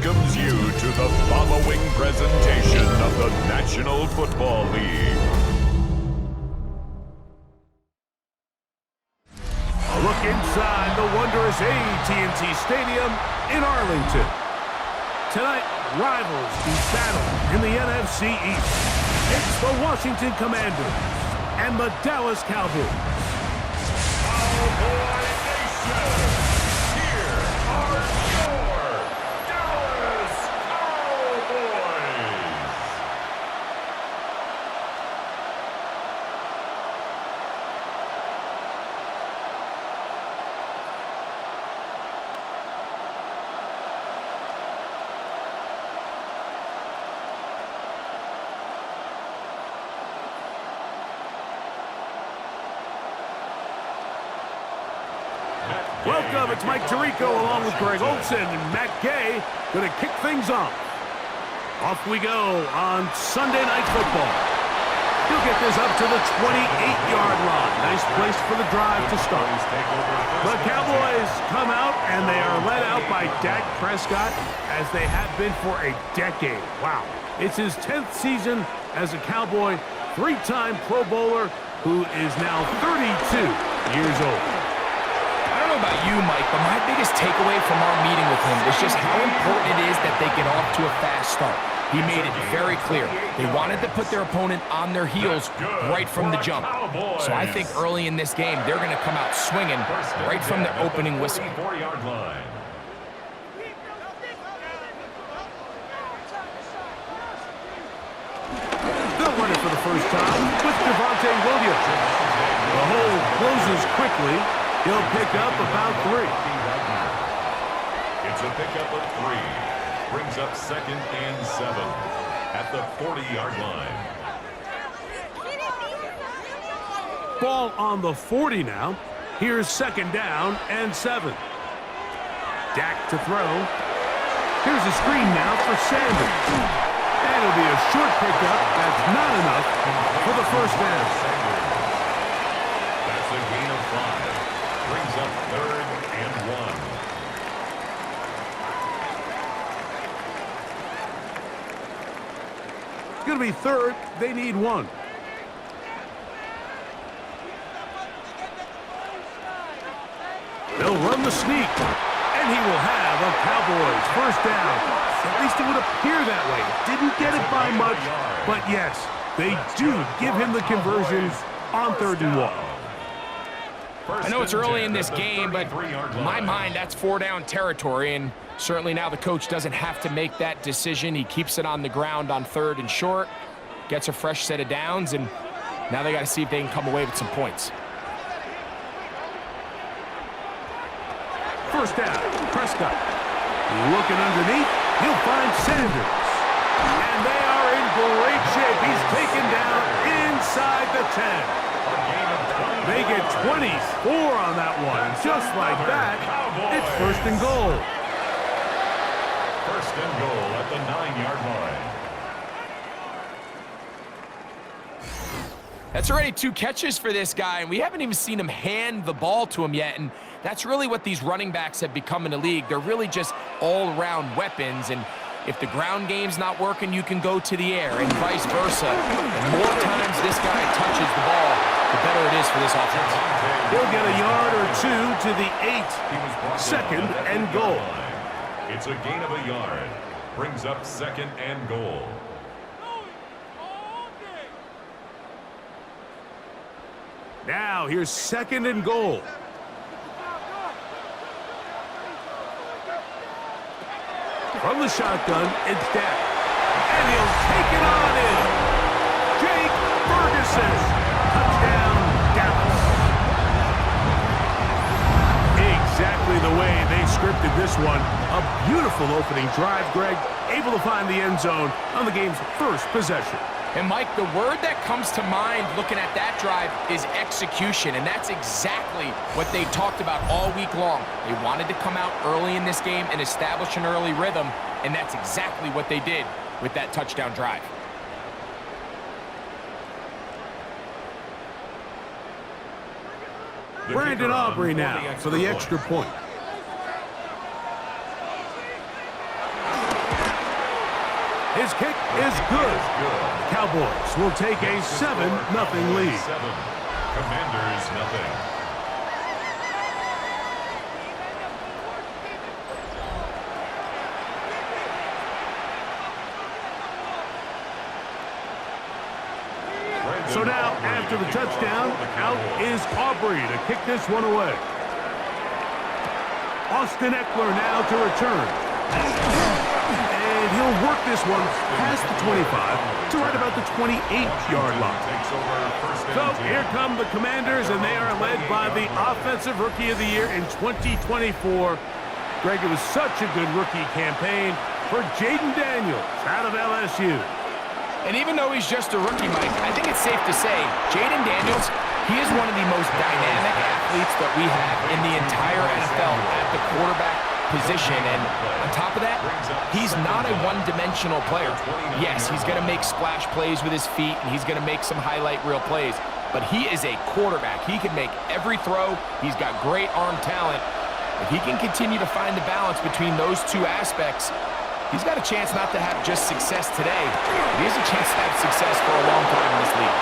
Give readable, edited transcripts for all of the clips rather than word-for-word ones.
welcomes you to the following presentation of the National Football League. A look inside the wondrous AT&T Stadium in Arlington. Tonight, rivals do battle in the NFC East. It's the Washington Commanders and the Dallas Cowboys. Cowboy Nation, here are your Dallas Cowboys. Welcome, it's Mike Tirico along with Greg Olsen and Matt Gay going to kick things off. Off we go on Sunday Night Football. He'll get this up to the 28-yard line. Nice place for the drive to start. The Cowboys come out and they are led out by Dak Prescott as they have been for a decade. Wow. It's his 10th season as a Cowboy, three-time Pro Bowler who is now 32 years old. I don't know about you, Mike, but my biggest takeaway from our meeting with him was just how important it is that they get off to a fast start. He made it very clear. They wanted to put their opponent on their heels right from the jump. So I think early in this game, they're going to come out swinging right from the opening whistle. They'll run it for the first time with Javonte Williams. The hole closes quickly. He'll pick up about 3. It's a pickup of 3. Brings up 2nd and 7 at the 40-yard line. Ball on the 40 now. Here's 2nd down and 7. Dak to throw. Here's a screen now for Sanders. And it'll be a short pickup. That's not enough for the first down. That's a gain of 5. Brings up 3rd and 1. It's going to be 3rd. They need 1. They'll run the sneak. And he will have a Cowboys first down. At least it would appear that way. Didn't get it by much. But yes, they do give him the conversion on 3rd and 1. I know it's early in this game, but in my mind, that's 4-down territory, and certainly now the coach doesn't have to make that decision. He keeps it on the ground on 3rd and short, gets a fresh set of downs, and now they got to see if they can come away with some points. First down, Prescott. Looking underneath, he'll find Sanders. And they are in great shape. He's taken down inside the 10. They get 24 on that one. Just like that, it's 1st and goal. 1st and goal at the 9-yard line. That's already 2 catches for this guy, and we haven't even seen him hand the ball to him yet, and that's really what these running backs have become in the league. They're really just all-around weapons, and if the ground game's not working, you can go to the air, and vice versa. The more times this guy touches the ball, the better it is for this offense. He'll get a yard or 2 to the 8. 2nd and goal. It's a gain of a yard. Brings up 2nd and goal. Now here's 2nd and goal. From the shotgun, it's Dak. And he'll take it on in. Jake Ferguson. Touchdown, Dallas. Exactly the way they scripted this one. A beautiful opening drive, Greg. Able to find the end zone on the game's first possession. And, Mike, the word that comes to mind looking at that drive is execution, and that's exactly what they talked about all week long. They wanted to come out early in this game and establish an early rhythm, and that's exactly what they did with that touchdown drive. Brandon Aubrey now for the extra point. His kick is good. Cowboys will take a 7-0 lead. Commanders, nothing. So now, after the touchdown, out is Aubrey to kick this one away. Austin Eckler now to return. And he'll work this one past the 25 to right about the 28-yard line. So here come the Commanders, and they are led by the Offensive Rookie of the Year in 2024. Greg, it was such a good rookie campaign for Jaden Daniels out of LSU. And even though he's just a rookie, Mike, I think it's safe to say Jaden Daniels, he is one of the most dynamic athletes that we have in the entire NFL at the quarterback position. And on top of that, he's not a one-dimensional player. Yes, he's going to make splash plays with his feet, and he's going to make some highlight reel plays. But he is a quarterback. He can make every throw. He's got great arm talent. If he can continue to find the balance between those two aspects, he's got a chance not to have just success today. He has a chance to have success for a long time in this league.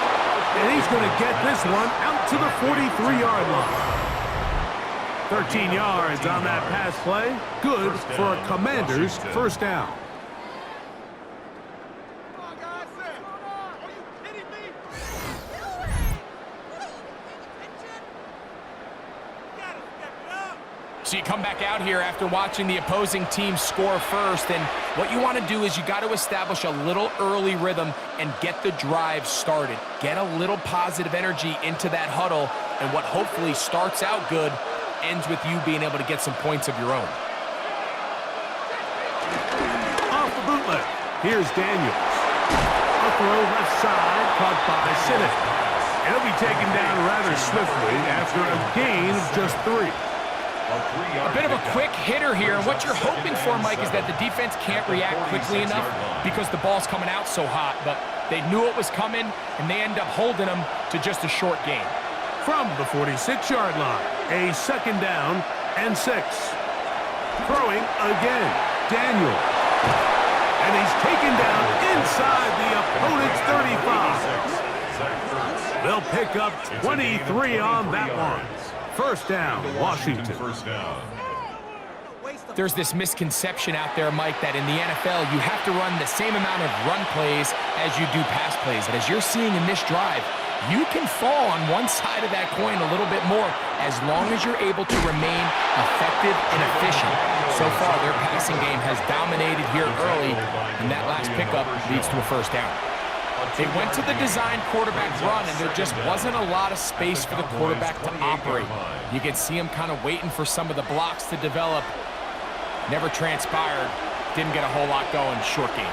And he's going to get this one out to the 43-yard line. 13 yards on that pass play. Good for a Commanders first down. So you come back out here after watching the opposing team score first, and what you want to do is you got to establish a little early rhythm and get the drive started. Get a little positive energy into that huddle, and what hopefully starts out good ends with you being able to get some points of your own. Off the bootleg, here's Daniels. A throw left side, caught by Sinnott. And he'll be taken down rather swiftly after a gain of just 3. A bit of a quick hitter here, and what you're hoping for, Mike, is that the defense can't react quickly enough because the ball's coming out so hot, but they knew it was coming, and they end up holding them to just a short gain. From the 46-yard line, a second down and 6. Throwing again, Daniel. And he's taken down inside the opponent's 35. They'll pick up 23 on that one. First down, Washington. There's this misconception out there, Mike, that in the NFL, you have to run the same amount of run plays as you do pass plays. And as you're seeing in this drive, you can fall on one side of that coin a little bit more as long as you're able to remain effective and efficient. So far, their passing game has dominated here early, and that last pickup leads to a first down. They went to the design quarterback run, and there just wasn't a lot of space for the quarterback to operate. You could see him kind of waiting for some of the blocks to develop. Never transpired. Didn't get a whole lot going. Short game.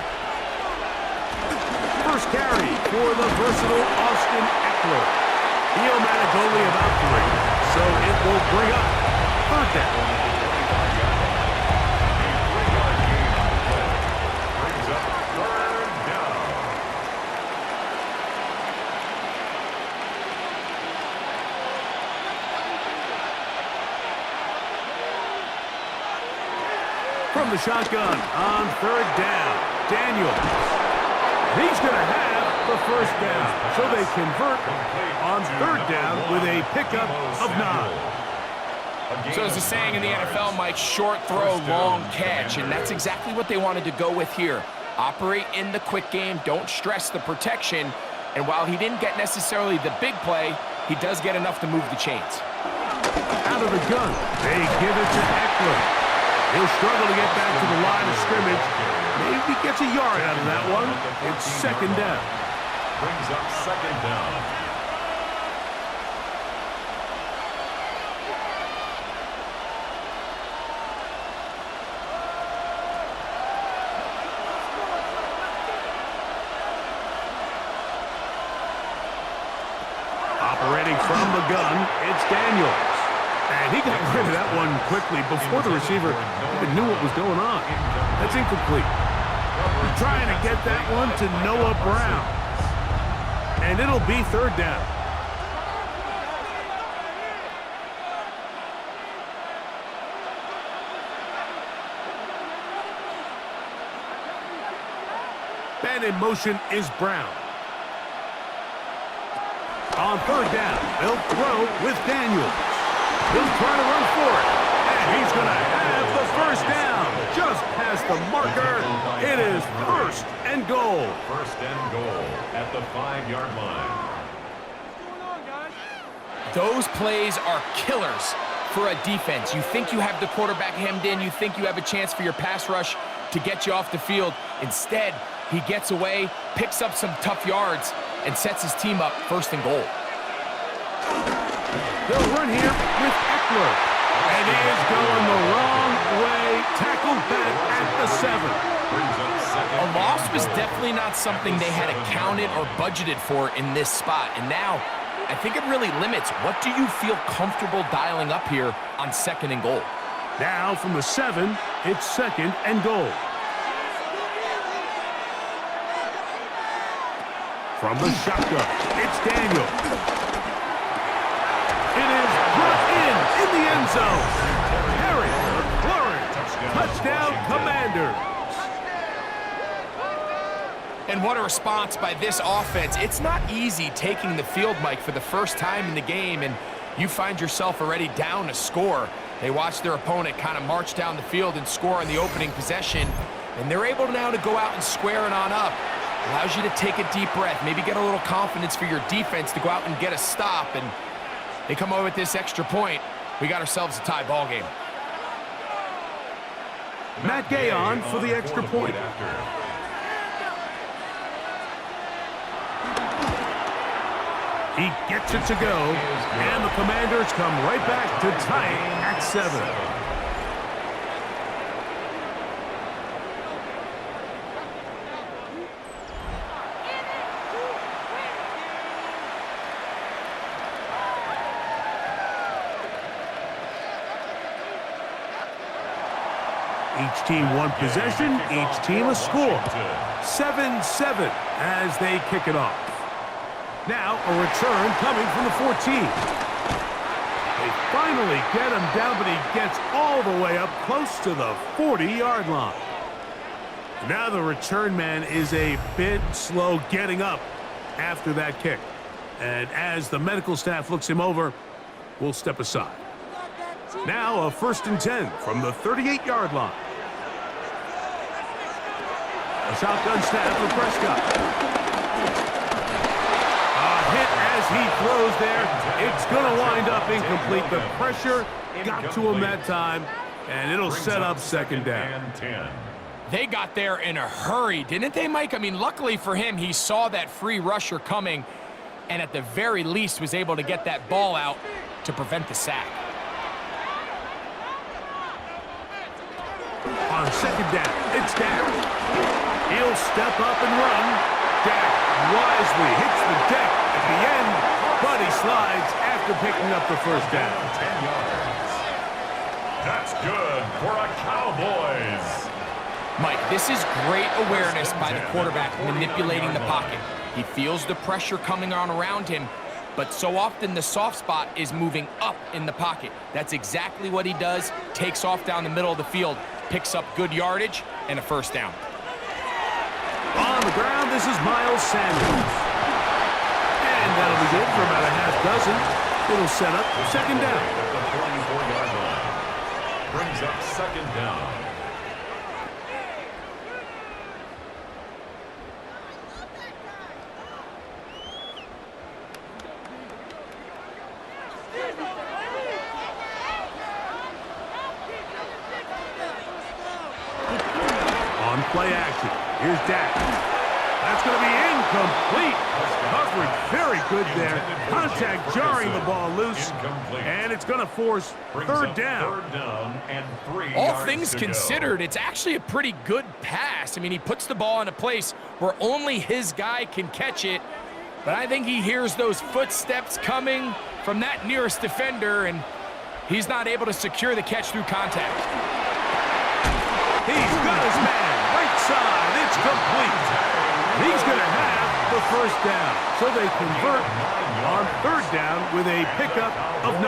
First carry for the versatile Austin Eckler. He'll manage only about 3, so it will bring up third down. From the shotgun on third down, Daniels. He's going to have the first down, so they convert on third down with a pickup of 9. So as the saying in the NFL, Mike, short throw, long catch, and that's exactly what they wanted to go with here. Operate in the quick game, don't stress the protection, and while he didn't get necessarily the big play, he does get enough to move the chains. Out of the gun, they give it to Eckler. He'll struggle to get back to the line of scrimmage. Maybe gets a yard out of that one. It's second down. Brings up second down. Operating from the gun, it's Daniels. And he got rid of that one quickly before the receiver even knew what was going on. That's incomplete. Trying to get that one to Noah Brown. And it'll be third down. and in motion is Brown. On third down, they'll throw with Daniels. He'll try to run for it, and he's going to have the first down. Just past the marker, it is first and goal. First and goal at the 5-yard line. Those plays are killers for a defense. You think you have the quarterback hemmed in. You think you have a chance for your pass rush to get you off the field. Instead, he gets away, picks up some tough yards, and sets his team up first and goal. They'll run here with Eckler. And he is going the wrong way. Tackled back at the 7. A loss was definitely not something they had accounted or budgeted for in this spot. And now, I think it really limits what do you feel comfortable dialing up here on second and goal. Now from the 7, it's second and goal. From the shotgun, it's Daniel. It is brought in the end zone. Harry McLaurin, touchdown Commanders. And what a response by this offense. It's not easy taking the field, Mike, for the first time in the game, and you find yourself already down a score. They watch their opponent kind of march down the field and score on the opening possession, and they're able now to go out and square it on up. Allows you to take a deep breath, maybe get a little confidence for your defense to go out and get a stop, and they come over with this extra point. We got ourselves a tie ball game. Matt Gay on for the extra point. He gets it to go, and the Commanders come right back to tie it at 7. Each team one possession, each team a score. 7-7 as they kick it off. Now a return coming from the 14. They finally get him down, but he gets all the way up close to the 40-yard line. Now the return man is a bit slow getting up after that kick. And as the medical staff looks him over, we'll step aside. Now a 1st and 10 from the 38-yard line. A shotgun snap for Prescott. Hit as he throws there. It's going to wind up incomplete. The pressure got to him that time, and it'll set up second down. They got there in a hurry, didn't they, Mike? I mean, luckily for him, he saw that free rusher coming, and at the very least was able to get that ball out to prevent the sack. On second down, it's Dak. He'll step up and run. Dak wisely hits the deck at the end, but he slides after picking up the first down. 10 yards. That's good for a Cowboys. Mike, this is great awareness by the quarterback manipulating the pocket. He feels the pressure coming on around him, but so often the soft spot is moving up in the pocket. That's exactly what he does. Takes off down the middle of the field, picks up good yardage, and a first down. On the ground, this is Miles Sanders. And that'll be good for about a half dozen. It'll set up second down. At the 44-yard line. Brings up second down. On play action, here's Dak. That's going to be incomplete. Coverage very good there. Contact jarring the ball loose. And it's going to force third down. And 3 All yards things to considered, go. it's actually a pretty good pass. I mean, he puts the ball in a place where only his guy can catch it. But I think he hears those footsteps coming from that nearest defender, and he's not able to secure the catch through contact. He's got his man. Right side. It's complete. He's going to have the first down. So they convert on third down with a pickup of 9.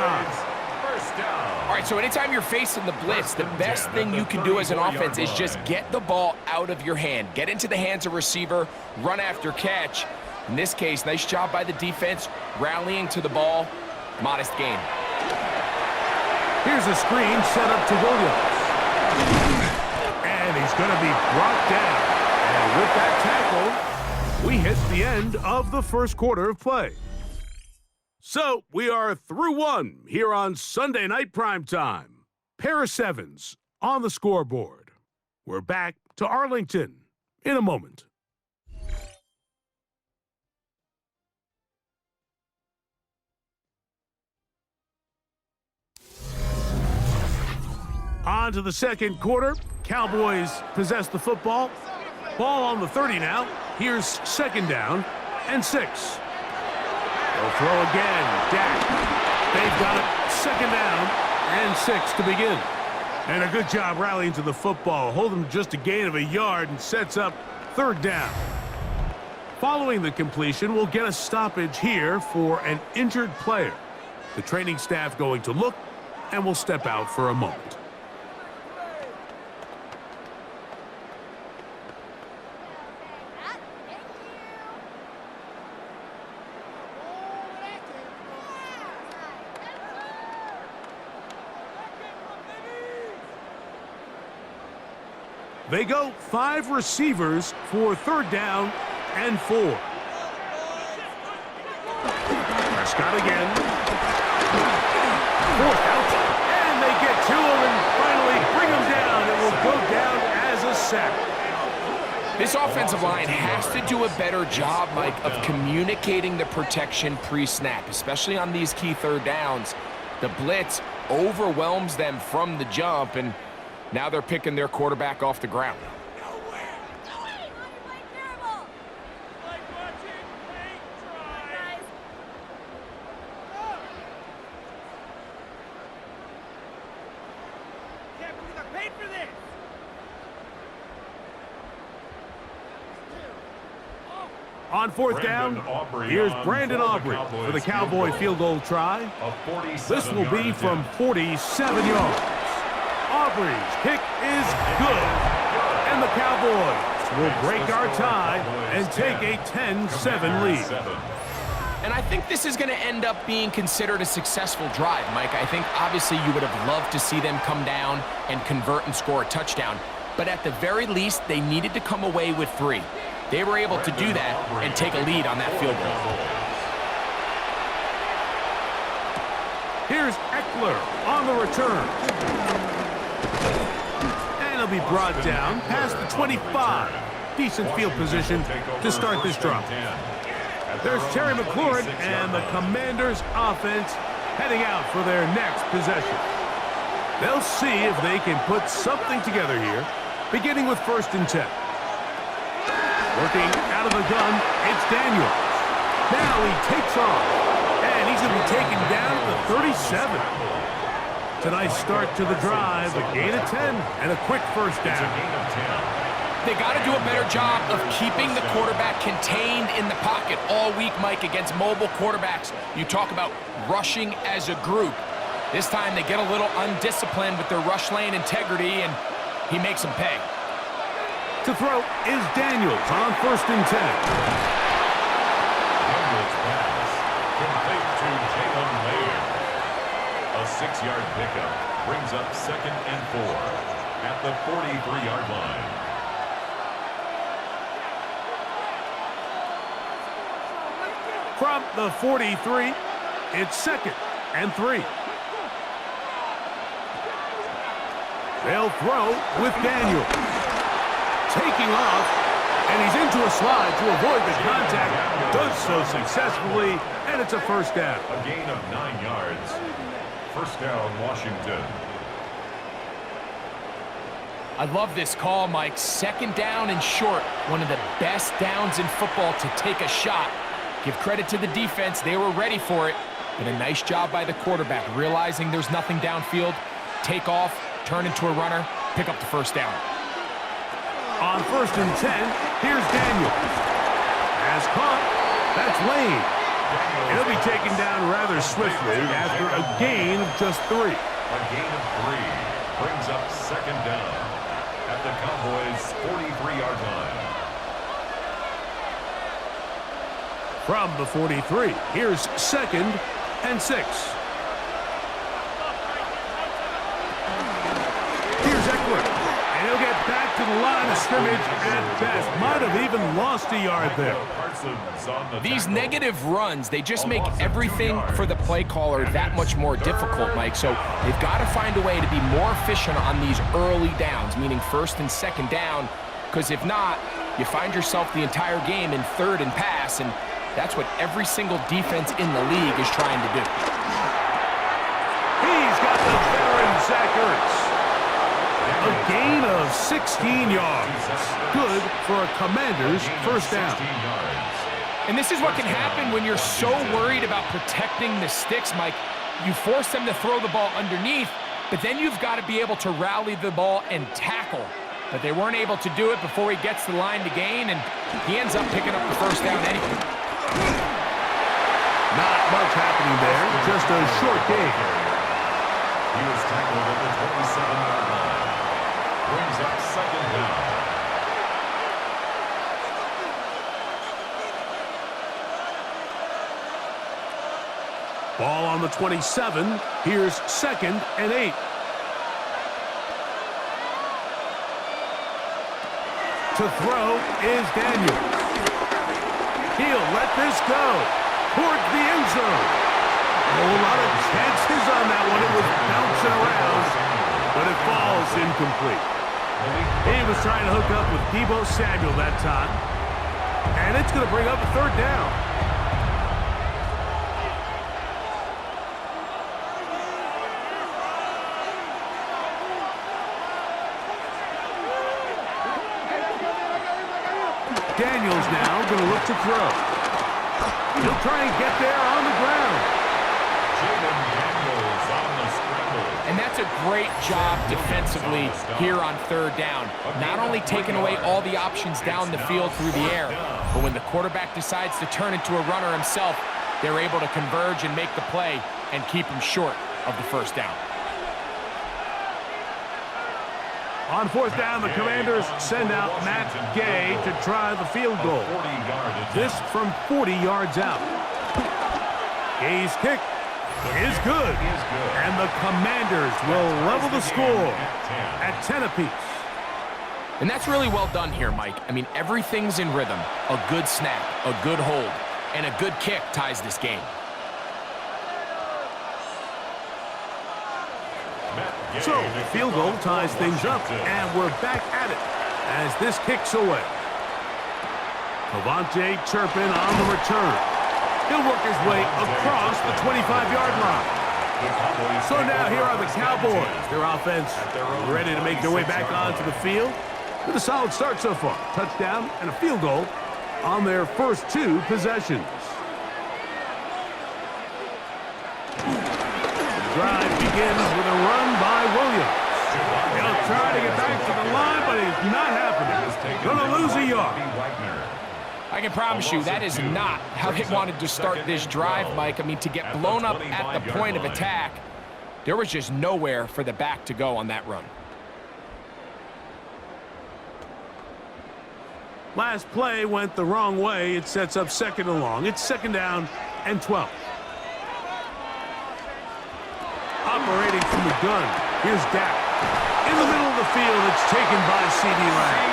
First down. All right, so anytime you're facing the blitz, the best thing you can do as an offense is just get the ball out of your hand. Get into the hands of receiver, run after catch. In this case, nice job by the defense, rallying to the ball. Modest gain. Here's a screen set up to Williams. And he's going to be brought down. And with that tackle, we hit the end of the first quarter of play. So we are through one here on Sunday Night Primetime. Pair of sevens on the scoreboard. We're back to Arlington in a moment. On to the second quarter. Cowboys possess the football. Ball on the 30 now. Here's second down and 6. They'll throw again. Dak. They've got it. Second down and 6 to begin. And a good job rallying to the football. Hold them just a gain of a yard and sets up third down. Following the completion, we'll get a stoppage here for an injured player. The training staff going to look and will step out for a moment. They go 5 receivers for third down and 4. Prescott again. Fourth out. And they get to him and finally bring him down. It will go down as a sack. This offensive line has to do a better job, Mike, of communicating the protection pre-snap, especially on these key third downs. The blitz overwhelms them from the jump, and now they're picking their quarterback off the ground. On fourth down, here's Brandon Aubrey for the Cowboy field goal try. This will be from 47 yards. Aubrey's kick is good. And the Cowboys will break our tie and take a 10-7 lead. And I think this is going to end up being considered a successful drive, Mike. I think obviously you would have loved to see them come down and convert and score a touchdown. But at the very least, they needed to come away with 3. They were able to do that and take a lead on that field goal. Here's Eckler on the return. And he'll be brought down past the 25. Decent field position to start this drive. There's Terry McLaurin and the Commanders' offense heading out for their next possession. They'll see if they can put something together here, beginning with 1st and 10. Working out of the gun, it's Daniels. Now he takes off, and he's going to be taken down to the 37. It's a nice start to the drive, a gain of 10, and a quick first down. They got to do a better job of keeping the quarterback contained in the pocket all week, Mike, against mobile quarterbacks. You talk about rushing as a group. This time they get a little undisciplined with their rush lane integrity, and he makes them pay. To throw is Daniels on 1st and 10. Daniels pass complete to Jalen Mayer. A 6-yard pickup brings up 2nd and 4 at the 43-yard line. From the 43, it's 2nd and 3. They'll throw with Daniels. Taking off, and he's into a slide to avoid the contact. Does so successfully, and it's a first down. A gain of 9 yards. First down, Washington. I love this call, Mike. 2nd down and short. One of the best downs in football to take a shot. Give credit to the defense. They were ready for it. But a nice job by the quarterback, realizing there's nothing downfield. Take off, turn into a runner, pick up the first down. On 1st and 10, here's Daniels. As caught, that's Lane. He'll be taken down rather swiftly after a gain of just 3. A gain of 3 brings up second down at the Cowboys' 43-yard line. From the 43, here's 2nd and 6. Here's Eckler, and he'll get back to the line of scrimmage at best. Might have even lost a yard there. These negative runs, they just make everything for the play caller that much more difficult, Mike. So they've got to find a way to be more efficient on these early downs, meaning 1st and 2nd down, because if not, you find yourself the entire game in 3rd and pass, and that's what every single defense in the league is trying to do. He's got the veteran Zach Ertz. A gain of 16 yards. Good for a Commander's first down. And this is what can happen when you're so worried about protecting the sticks, Mike. You force them to throw the ball underneath, but then you've got to be able to rally the ball and tackle. But they weren't able to do it before he gets the line to gain, and he ends up picking up the first down anyway. Not much happening there, just a short gain. He was tackled at the 27-yard line. Brings up second down. Ball on the 27. Here's 2nd and 8. To throw is Daniels. He'll let this go towards the end zone. A whole lot of chances on that one. It was bouncing around, but it falls incomplete. He was trying to hook up with Deebo Samuel that time, and it's going to bring up a 3rd down. Daniels now going to look to throw. He'll try and get there on the ground. Daniels on the scramble. And that's a great job defensively here on 3rd down. Not only taking away all the options down the field through the air, but when the quarterback decides to turn into a runner himself, they're able to converge and make the play and keep him short of the first down. On 4th down, the Commanders send out Matt Gay to try the field goal. This from 40 yards out. Gay's kick is good. And the Commanders will level the score at 10 apiece. And that's really well done here, Mike. I mean, everything's in rhythm. A good snap, a good hold, and a good kick ties this game. So, the field goal ties things up, and we're back at it as this kicks away. Cavante Turpin on the return. He'll work his way across the 25-yard line. So now here are the Cowboys. Their offense ready to make their way back onto the field with a solid start so far. Touchdown and a field goal on their first 2 possessions. Drive begins with a run by Williams. He'll try to get back to the line, but it's not happening. Going to lose a yard. I can promise you that is not how they wanted to start this drive, Mike. I mean, to get blown up at the point of attack, there was just nowhere for the back to go on that run. Last play went the wrong way. It sets up 2nd and long. It's 2nd down and 12. Operating from the gun, here's Dak. In the middle of the field, it's taken by C.D. Lamb.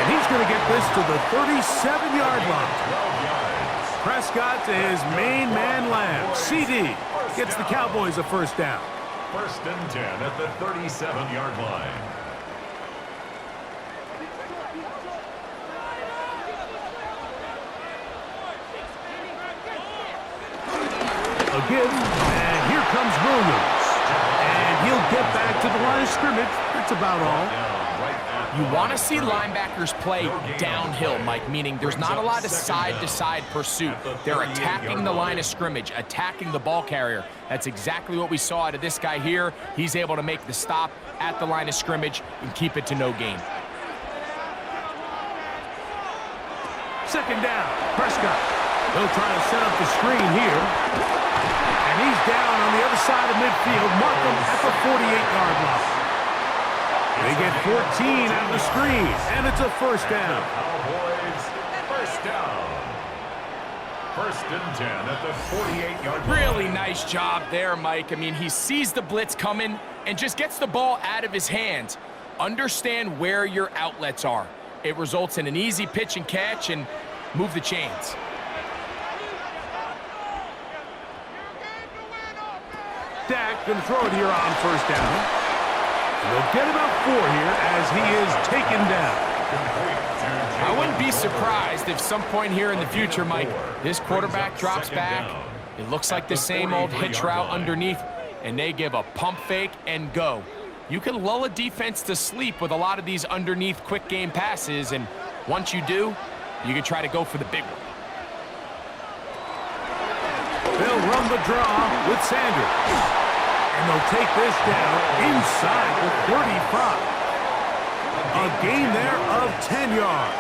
And he's going to get this to the 37-yard line. Prescott to his main man, Lamb. C.D. gets the Cowboys a first down. 1st and 10 at the 37-yard line. A give, and here comes Williams. And he'll get back to the line of scrimmage. That's about all. You want to see linebackers play downhill, Mike, meaning there's not a lot of side-to-side pursuit. They're attacking the line of scrimmage, attacking the ball carrier. That's exactly what we saw out of this guy here. He's able to make the stop at the line of scrimmage and keep it to no gain. 2nd down, Prescott. They'll try to set up the screen here. And he's down on the other side of midfield. Mark him at the 48-yard line. They get 14 out of the screen, and it's a first down. Cowboys, first down. First and 10 at the 48-yard line. Really nice job there, Mike. I mean, he sees the blitz coming and just gets the ball out of his hands. Understand where your outlets are. It results in an easy pitch and catch and move the chains. Dak going to throw it here on first down. And they'll get about 4 here as he is taken down. I wouldn't be surprised if some point here in the future, Mike, this quarterback drops back. It looks like the same old hitch route underneath, and they give a pump fake and go. You can lull a defense to sleep with a lot of these underneath quick game passes, and once you do, you can try to go for the big one. They'll run the draw with Sanders. And they'll take this down inside the 35. A gain there of 10 yards.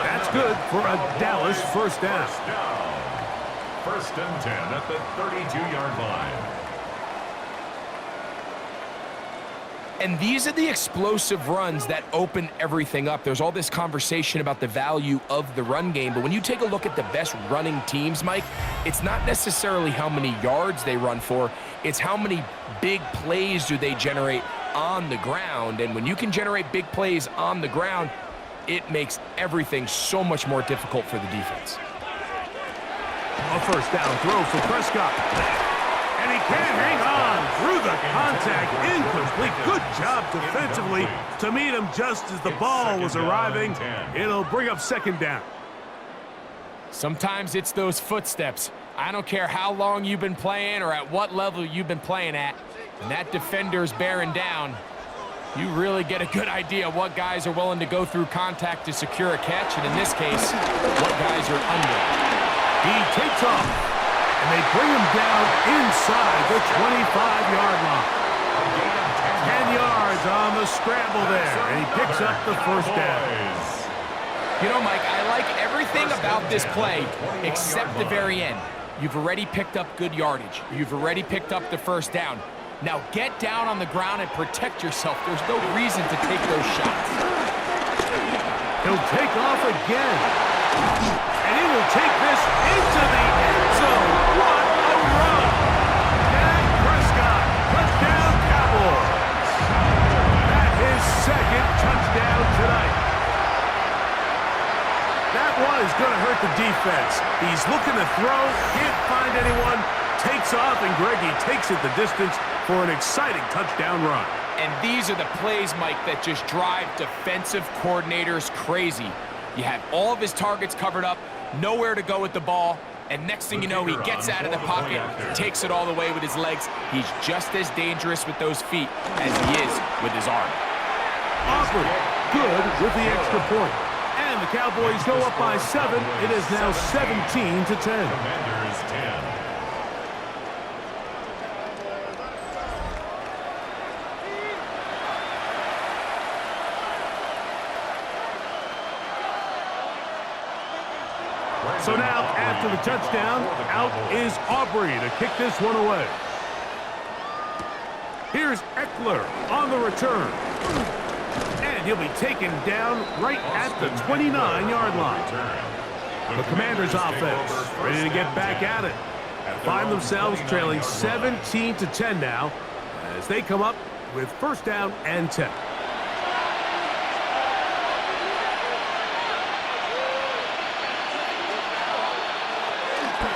That's good for a Dallas first down. First and 10 at the 32-yard line. And these are the explosive runs that open everything up. There's all this conversation about the value of the run game, but when you take a look at the best running teams, Mike, it's not necessarily how many yards they run for, it's how many big plays do they generate on the ground. And when you can generate big plays on the ground, it makes everything so much more difficult for the defense. A first down throw for Prescott. And he can't hang on through the contact. Incomplete. Good job defensively to meet him just as the ball was arriving. It'll bring up second down. Sometimes it's those footsteps. I don't care how long you've been playing or at what level you've been playing at. When that defender's bearing down, you really get a good idea what guys are willing to go through contact to secure a catch, and in this case, what guys are under. He takes off. And they bring him down inside the 25-yard line. 10 yards on the scramble there, and he picks up the first down. You know, Mike, I like everything about this play except the very end. You've already picked up good yardage. You've already picked up the first down. Now get down on the ground and protect yourself. There's no reason to take those shots. He'll take off again. And he will take this into the end zone. What a run! Dak Prescott, touchdown Cowboys. That his second touchdown tonight. That one is going to hurt the defense. He's looking to throw, can't find anyone, takes off, and Greggy takes it the distance for an exciting touchdown run. And these are the plays, Mike, that just drive defensive coordinators crazy. You have all of his targets covered up, nowhere to go with the ball, and next thing you know, he gets out of the pocket, takes it all the way with his legs. He's just as dangerous with those feet as he is with his arm. Aubrey, good with the extra point. And the Cowboys go up by 7. It is now 17-10. Commanders 10. So now, after the touchdown, out is Aubrey to kick this one away. Here's Eckler on the return. And he'll be taken down right at the 29-yard line. The Commanders' offense ready to get back at it. Find themselves trailing 17-10 now as they come up with first down and 10.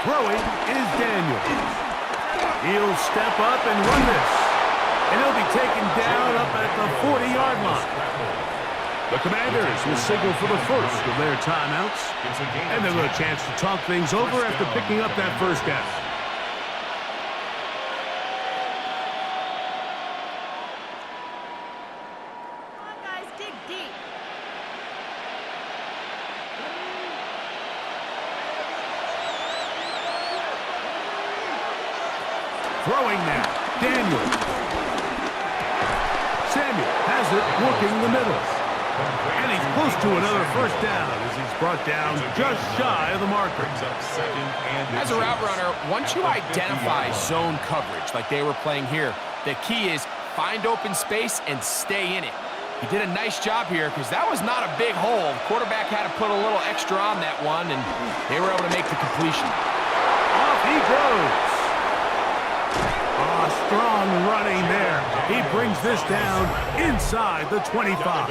Throwing is Daniel. He'll step up and run this. And he'll be taken down up at the 40-yard line. The Commanders will signal for the first of their timeouts. And they'll get a chance to talk things over after picking up that first down. Come on, guys, dig deep. Throwing now, Daniel. Samuel has it working the middle. And he's close to another first down as he's brought down just shy of the marker. As a route runner, once you identify zone coverage like they were playing here, the key is find open space and stay in it. He did a nice job here because that was not a big hole. The quarterback had to put a little extra on that one, and they were able to make the completion. Off he goes. Strong running there. He brings this down inside the 25.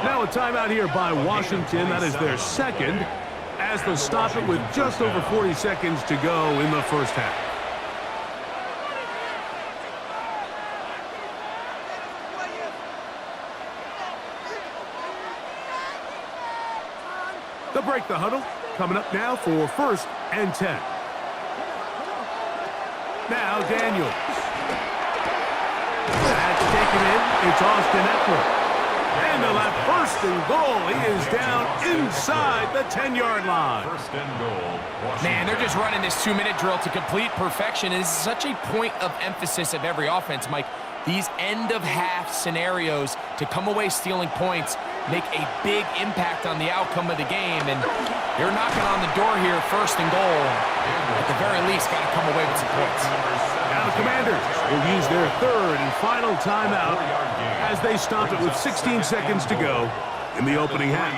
Now a timeout here by Washington. That is their second, as they'll stop it with just over 40 seconds to go in the first half. They'll break the huddle. Coming up now for 1st and 10. Now Daniels. That's taken in. It's Austin Eckler. And they'll have 1st and goal. He is down inside the 10-yard line. 1st and goal. Man, they're just running this 2-minute drill to complete perfection. And this is such a point of emphasis of every offense, Mike. These end-of-half scenarios to come away stealing points make a big impact on the outcome of the game. And they're knocking on the door here, 1st and goal. At the very least, got to come away with some points. Now the Commanders will use their 3rd and final timeout as they stop it with 16 seconds to go in the opening half.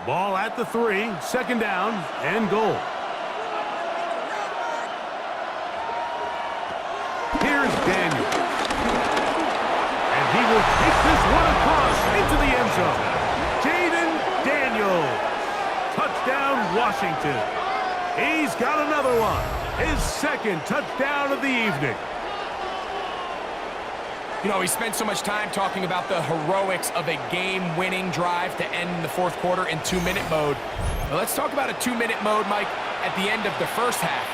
Ball at the 3, 2nd down and goal. Here's Daniels. And he will take this one across into the end zone. Jaden Daniels. Touchdown, Washington. He's got another one. His 2nd touchdown of the evening. You know, we spent so much time talking about the heroics of a game-winning drive to end the 4th quarter in 2-minute mode. Now let's talk about a 2-minute mode, Mike, at the end of the first half.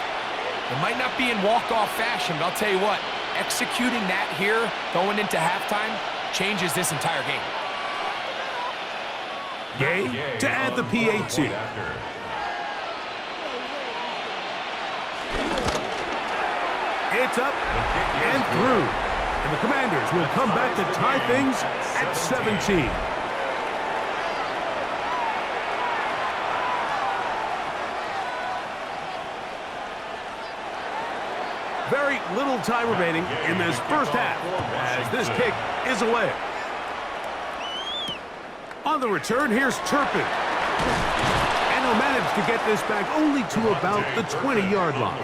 It might not be in walk-off fashion, but I'll tell you what, executing that here going into halftime changes this entire game. Gay to add the PAT. It's up and through. And the Commanders will come back to tie things at 17. Very little time remaining in this first half as this kick is away. On the return, here's Turpin. And he'll manage to get this back only to about the 20-yard line.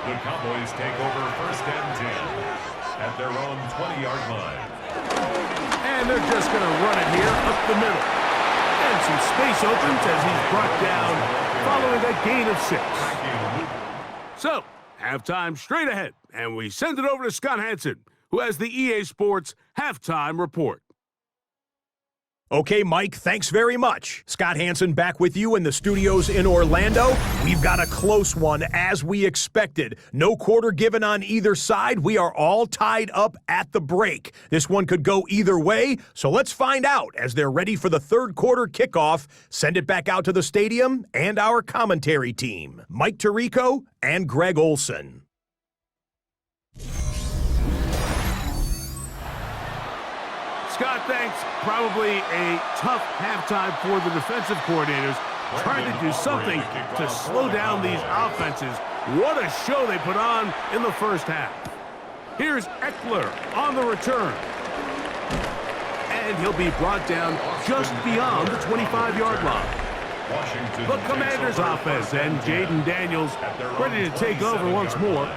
The Cowboys take over 1st and 10. At their own 20-yard line. And they're just going to run it here up the middle. And some space opens as he's brought down following a gain of 6. So, halftime straight ahead. And we send it over to Scott Hansen, who has the EA Sports Halftime Report. Okay, Mike, thanks very much. Scott Hansen back with you in the studios in Orlando. We've got a close one, as we expected. No quarter given on either side. We are all tied up at the break. This one could go either way, so let's find out as they're ready for the 3rd quarter kickoff. Send it back out to the stadium and our commentary team, Mike Tirico and Greg Olson. Scott, thanks. Probably a tough halftime for the defensive coordinators, trying to do something to slow down these offenses. What a show they put on in the first half. Here's Eckler on the return. And he'll be brought down just beyond the 25-yard line. The Commanders' offense and Jaden Daniels ready to take over once more.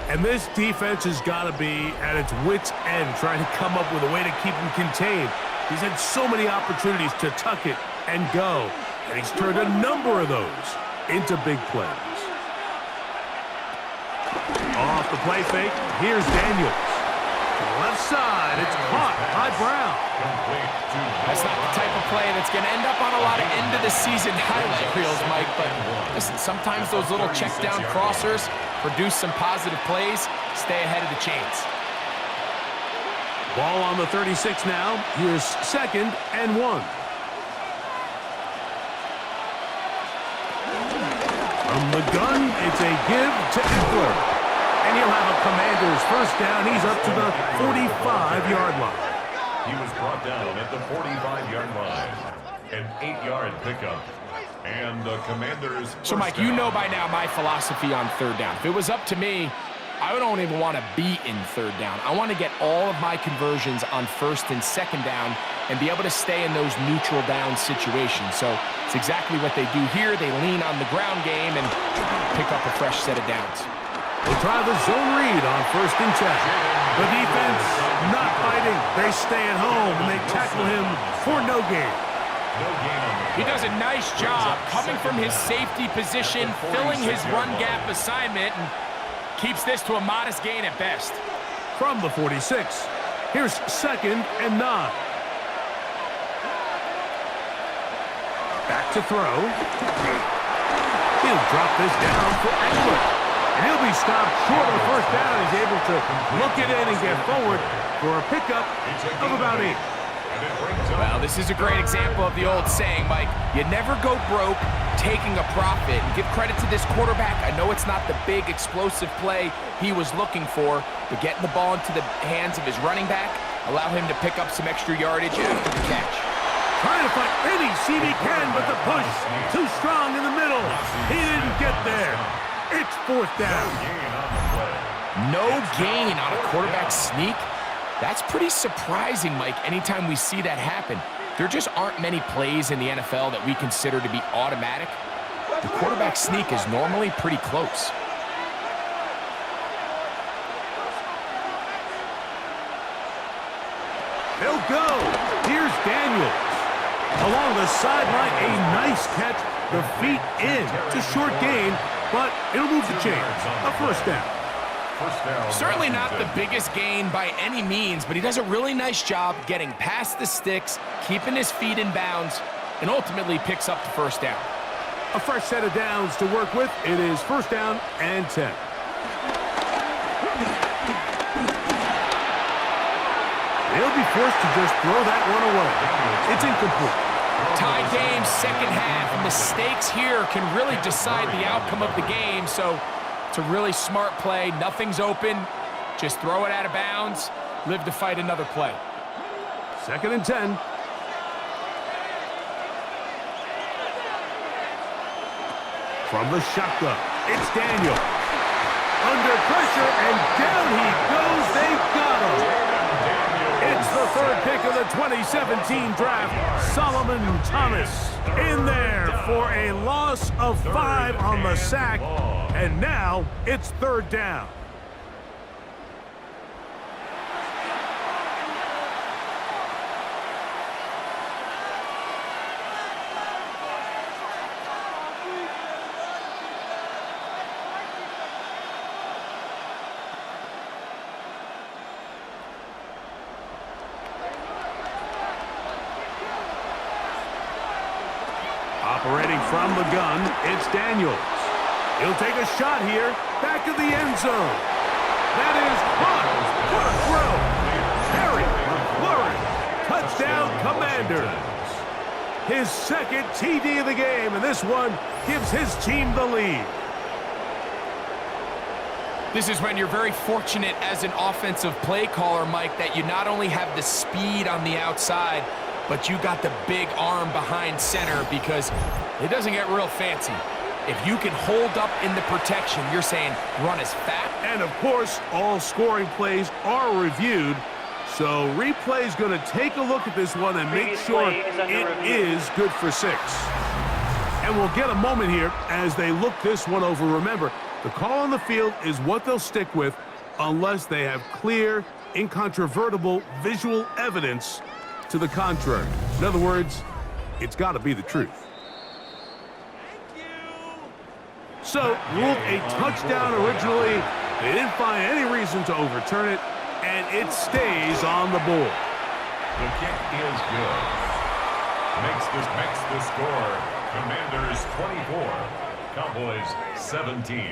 And this defense has got to be at its wits' end, trying to come up with a way to keep him contained. He's had so many opportunities to tuck it and go, and he's turned a number of those into big plays. Off the play fake, here's Daniels. To the left side, it's caught by Brown. That's not the type of play that's going to end up on a lot of end-of-the-season highlight reels, Mike, but listen, sometimes those little check-down crossers produce some positive plays, stay ahead of the chains. Ball on the 36 now. Here's 2nd and 1. From the gun, it's a give to Eckler. And he'll have a Commanders first down. He's up to the 45-yard line. He was brought down at the 45-yard line. An 8-yard pickup. And the Commanders. So, Mike, you know by now my philosophy on third down. If it was up to me, I don't even want to be in third down. I want to get all of my conversions on first and second down and be able to stay in those neutral down situations. So it's exactly what they do here. They lean on the ground game and pick up a fresh set of downs. They'll try the zone read on first and 10. The defense not fighting. They stay at home and they tackle him for no gain. He does a nice job coming from his safety position, filling his run gap assignment, and keeps this to a modest gain at best. From the 46, here's 2nd and 9. Back to throw. He'll drop this down for Eckler. And he'll be stopped short of first down. He's able to look it in and get forward for a pickup of about 8. Well, this is a great example of the old saying, Mike. You never go broke taking a profit. And give credit to this quarterback. I know it's not the big explosive play he was looking for, but getting the ball into the hands of his running back, allow him to pick up some extra yardage after the catch. Trying to find any seam he can, but the push too strong in the middle. He didn't get there. It's 4th down. No gain on a quarterback sneak? That's pretty surprising, Mike, anytime we see that happen. There just aren't many plays in the NFL that we consider to be automatic. The quarterback sneak is normally pretty close. They'll go. Here's Daniels. Along the sideline, a nice catch. The feet in. It's a short gain, but it'll move the chains. A first down. Certainly not the biggest gain by any means, but he does a really nice job getting past the sticks, keeping his feet in bounds, and ultimately picks up the first down. A fresh set of downs to work with. It is 1st down and 10. They'll be forced to just throw that one away. It's incomplete. Tie game, second half. Mistakes here can really decide the outcome of the game, so it's a really smart play. Nothing's open. Just throw it out of bounds. Live to fight another play. 2nd and 10. From the shotgun, it's Daniel. Under pressure, and down he goes. They've got him. It's the 3rd pick of the 2017 draft. Solomon Thomas in there for a loss of 5 on the sack. And now it's 3rd down. Operating from the gun, it's Daniels. He'll take a shot here, back of the end zone. That is caught. What a throw. Harry McLaurin. Touchdown, Commanders. His 2nd TD of the game, and this one gives his team the lead. This is when you're very fortunate as an offensive play caller, Mike, that you not only have the speed on the outside, but you got the big arm behind center, because it doesn't get real fancy. If you can hold up in the protection, you're saying run as fast. And, of course, all scoring plays are reviewed. So replay's going to take a look at this one and make sure it is good for 6. And we'll get a moment here as they look this one over. Remember, the call on the field is what they'll stick with unless they have clear, incontrovertible visual evidence to the contrary. In other words, it's got to be the truth. So, ruled a touchdown originally. They didn't find any reason to overturn it, and it stays on the board. The kick is good. Makes the score. Commanders 24, Cowboys 17.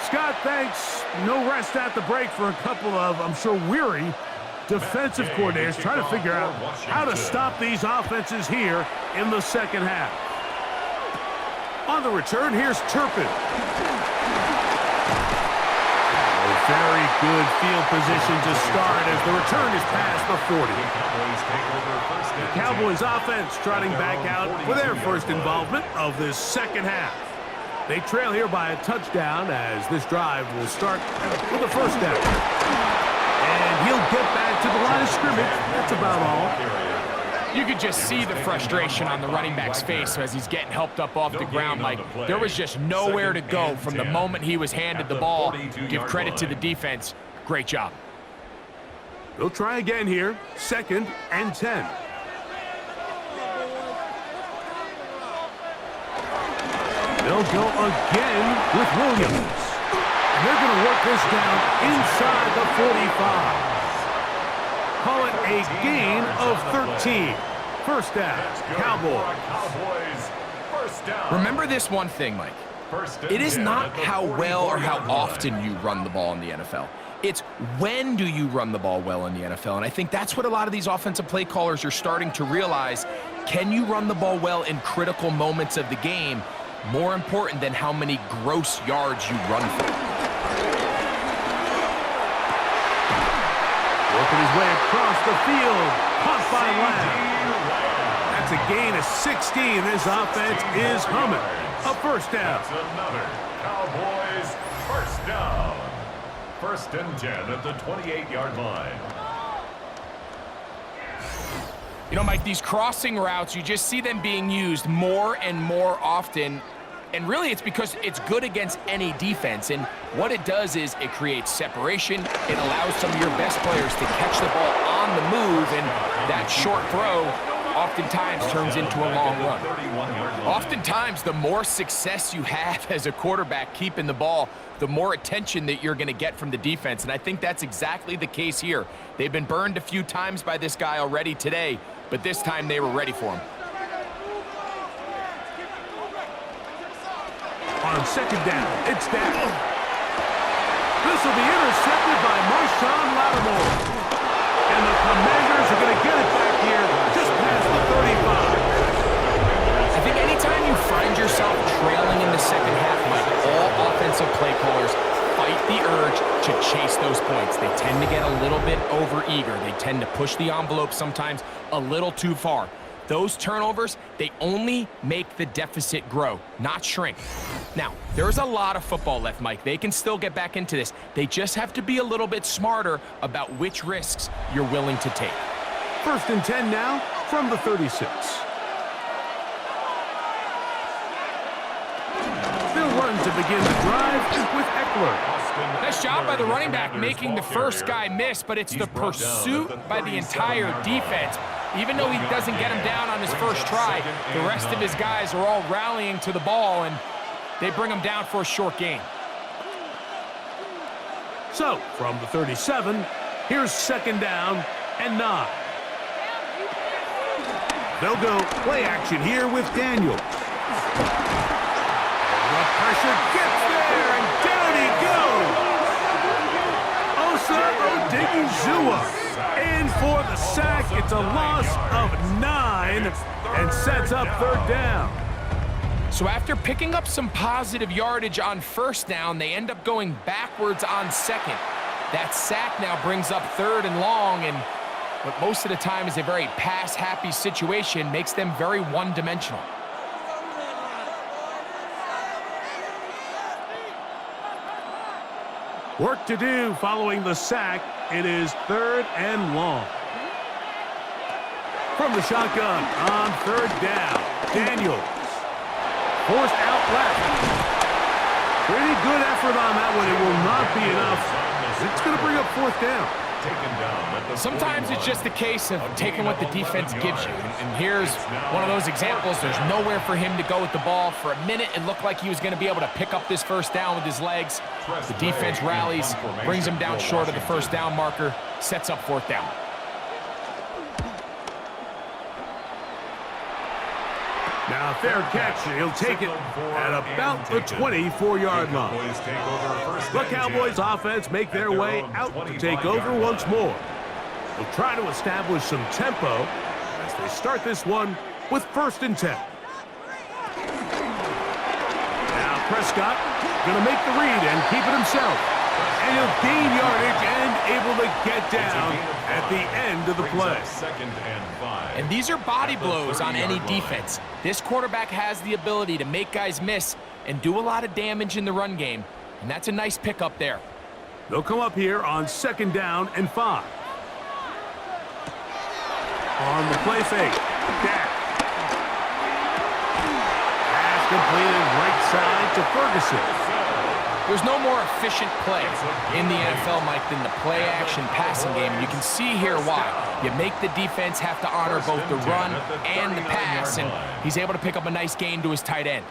Scott, thanks. No rest at the break for a couple of, I'm sure, weary defensive coordinators trying to figure out how to stop these offenses here in the second half. On the return, here's Turpin. Very good field position to start as the return is past the 40. The Cowboys offense trotting back out for their first involvement of this second half. They trail here by a touchdown as this drive will start with a first down. And he'll get back to the line of scrimmage. That's about all. You could just see the frustration on the running back's face as he's getting helped up off the ground. Like, there was just nowhere to go from the moment he was handed the ball. Give credit to the defense. Great job. They'll try again here. 2nd and 10. They'll go again with Williams. And they're going to work this down inside the 45. Call it a gain of 13. First down, Cowboys. Remember this one thing, Mike. It is not how well or how often you run the ball in the NFL. It's when do you run the ball well in the NFL. And I think that's what a lot of these offensive play callers are starting to realize. Can you run the ball well in critical moments of the game? More important than how many gross yards you run for. Working his way across the field. Caught by Lamb. That's a gain of 16. This offense is humming. A first down. That's another Cowboys first down. 1st and 10 at the 28-yard line. You know, Mike, these crossing routes, you just see them being used more and more often. And really, it's because it's good against any defense. And what it does is it creates separation. It allows some of your best players to catch the ball on the move. And that short throw oftentimes turns into a long run. Oftentimes, the more success you have as a quarterback keeping the ball, the more attention that you're going to get from the defense. And I think that's exactly the case here. They've been burned a few times by this guy already today, but this time they were ready for him. On 2nd down, it's down. This will be intercepted by Marshawn Lattimore. And the Commanders are going to get it back here just past the 35. I think anytime you find yourself trailing in the second half, like all offensive play callers fight the urge to chase those points. They tend to get a little bit over-eager. They tend to push the envelope sometimes a little too far. Those turnovers, they only make the deficit grow, not shrink. Now, there's a lot of football left, Mike. They can still get back into this. They just have to be a little bit smarter about which risks you're willing to take. 1st and 10 now from the 36. They'll run to begin the drive with Eckler. Nice job by the running back making the first guy miss, but it's the pursuit by the entire defense. Even though he doesn't get him down on his first try, the rest of his guys are all rallying to the ball, and they bring him down for a short gain. So, from the 37, here's 2nd down and 9. They'll go play action here with Daniels. The pressure gets there, and down he goes. Osa Odigizua in for the sack. It's a loss of 9 and sets up 3rd down. So after picking up some positive yardage on 1st down, they end up going backwards on 2nd. That sack now brings up 3rd and long, and what most of the time is a very pass-happy situation makes them very one-dimensional. Work to do following the sack. It is 3rd and long. From the shotgun on 3rd down, Daniels. Forced out left. Pretty good effort on that one. It will not be enough. It's going to bring up 4th down. Sometimes it's just a case of taking what the defense gives you. And here's one of those examples. There's nowhere for him to go with the ball. For a minute, it looked like he was going to be able to pick up this 1st down with his legs. The defense rallies, brings him down short of the 1st down marker, sets up 4th down. Now, fair catch. He'll take it at about the 24-yard line. The Cowboys offense make their way out to take over once more. They'll try to establish some tempo as they start this one with 1st and 10. Now Prescott going to make the read and keep it himself. And he'll gain yardage and able to get down at the end of the play. 2nd and 5. And these are body blows on any defense. This quarterback has the ability to make guys miss and do a lot of damage in the run game. And that's a nice pickup there. They'll come up here on 2nd down and 5. On the play fake. Dak. Pass completed right side to Ferguson. There's no more efficient play in the NFL, Mike, than the play-action passing game. And you can see here why. You make the defense have to honor both the run and the pass, and he's able to pick up a nice gain to his tight end.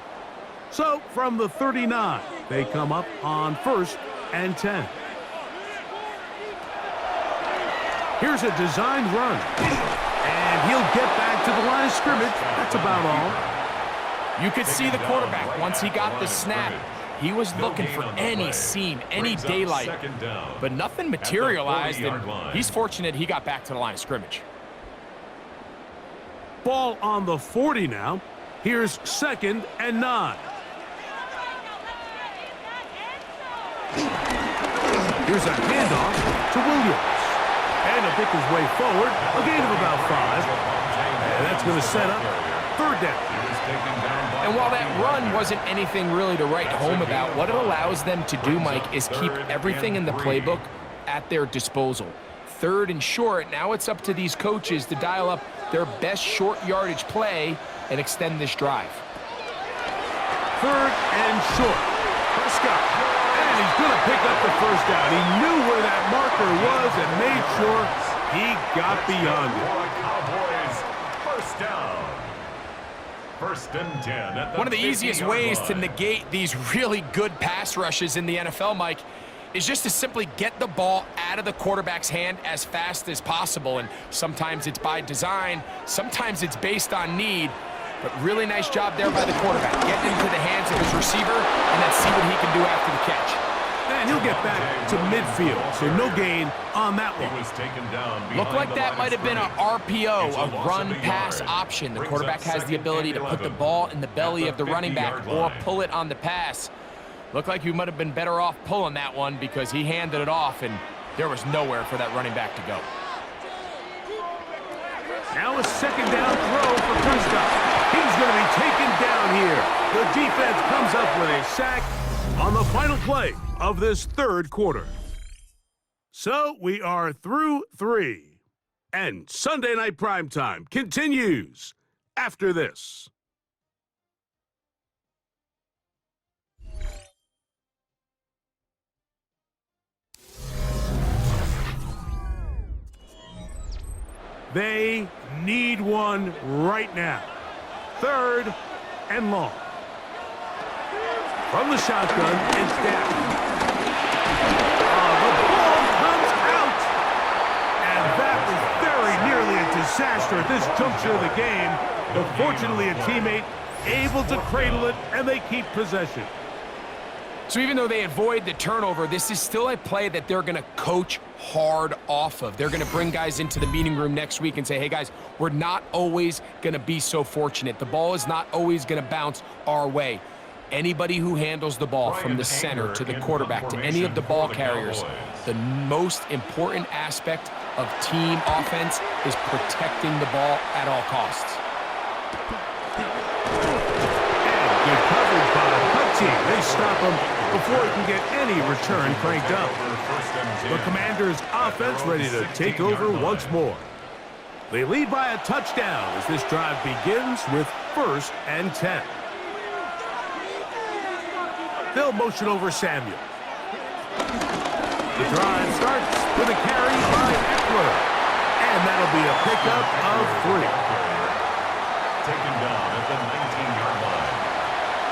So, from the 39, they come up on 1st and 10. Here's a designed run. And he'll get back to the line of scrimmage. That's about all. You could see the quarterback, once he got the snap, he was looking for any seam, any daylight, but nothing materialized, and he's fortunate he got back to the line of scrimmage. Ball on the 40 now. Here's 2nd and 9. Here's a handoff to Williams. And he'll pick his way forward, a gain of about 5. And that's going to set up 3rd down. And while that run wasn't anything really to write home about, what it allows them to do, Mike, is keep everything in the playbook at their disposal. 3rd and short, now it's up to these coaches to dial up their best short yardage play and extend this drive. 3rd and short. Prescott. And he's going to pick up the 1st down. He knew where that marker was and made sure he got beyond it. Cowboys, 1st down. 1st and 10 at the One of the easiest 50-yard ways to line. negate these really good pass rushes in the NFL, Mike, is just to simply get the ball out of the quarterback's hand as fast as possible. And sometimes it's by design, sometimes it's based on need. But really nice job there by the quarterback, getting into the hands of his receiver, and let's see what he can do after the catch. And he'll get back to midfield, so no gain on that one. He was taken down Looked like that might have been an RPO, It's a a loss of a run-pass yard. option. The Brings quarterback up has the 2nd ability and to put the 11 ball in the belly at of the running back 50-yard or line. pull it on the pass. Looked like you might have been better off pulling that one because he handed it off, and there was nowhere for that running back to go. Now a 2nd down throw for Prescott. He's going to be taken down here. The defense comes up with a sack on the final play of this 3rd quarter. So we are through 3. And Sunday Night Primetime continues after this. They need one right now. 3rd and long. From the shotgun, it's down. The ball comes out. And that was very nearly a disaster at this juncture of the game. But fortunately, a teammate able to cradle it, and they keep possession. So even though they avoid the turnover, this is still a play that they're going to coach hard off of. They're going to bring guys into the meeting room next week and say, hey, guys, we're not always going to be so fortunate. The ball is not always going to bounce our way. Anybody who handles the ball from the center to the quarterback to any of the ball carriers, the most important aspect of team offense is protecting the ball at all costs. And good coverage by the punt team. They stop him before he can get any return cranked up. The Commanders' offense ready to take over once more. They lead by a touchdown as this drive begins with 1st and 10. They'll motion over Samuel. The drive starts with a carry by Eckler. And that'll be a pickup of 3. Taken down at the 19-yard line.